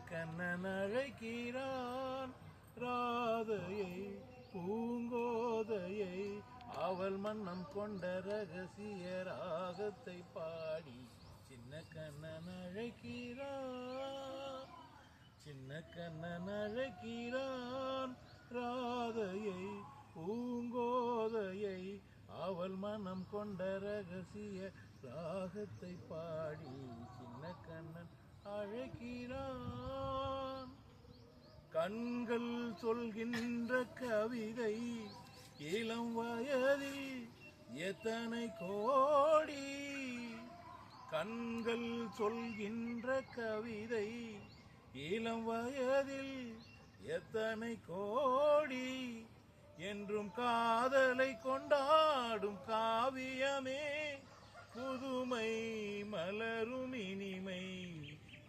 கண்ணன் அழைக்கிறான் ராதையை பூங்கோதையை அவள் மன்னம் கொண்ட ரகசிய ராகத்தை பாடி சின்ன கண்ணன் அழைக்கிறான் சின்ன கண்ணன் அழைக்கிறான் ராதையை பூங்கோதையை அவள் மனம் கொண்ட ரகசிய ராகத்தை பாடி சின்ன கண்ணன் அழைக்கிறான். கண்கள் சொல்கின்ற கவிதை இளம் வயதில் எத்தனை கோடி. கண்கள் சொல்கின்ற கவிதை இளம் வயதில் எத்தனை கோடி. என்றும் காதலை கொண்டாடும் காவியமே புதுமை மலரும் இனிமை.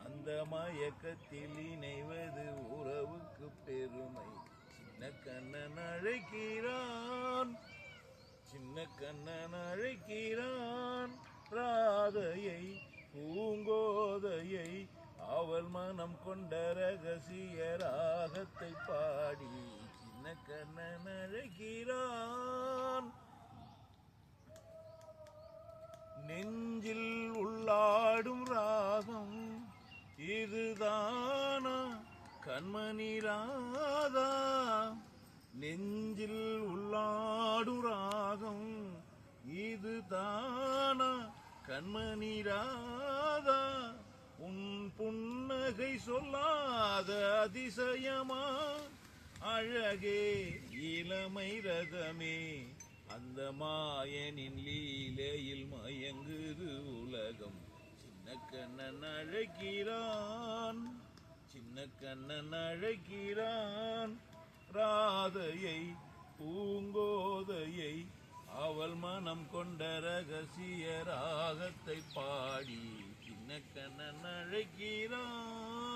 அந்த மயக்கத்தில் இணைவது உறவுக்கு பெருமை. சின்ன கண்ணன் அழைக்கிறான் சின்ன கண்ணன் அழைக்கிறான் ராதையை பூங்கோதையை அவள் மனம் கொண்ட ரகசிய ராகத்தை பாடி சின்ன கண்ணன் அழைக்கிறான். நெஞ்சில் உள்ளாடும் ராகம் இதுதானா கண்மணி ராதா. நெஞ்சில் உள்ளாடும் ராகம் இதுதானா கண்மணி ராதா. உன் புன்னகை சொல்லாத அதிசயமா அழகே இளமை ரகமே. அந்த மாயனின் லீலையில் மயங்குது உலகம். சின்ன கண்ணன் அழைக்கிறான் சின்ன கண்ணன் அழைக்கிறான் ராதையை பூங்கோதையை அவள் மனம் கொண்ட ரகசிய ராகத்தை பாடி சின்ன கண்ணன் அழைக்கிறான்.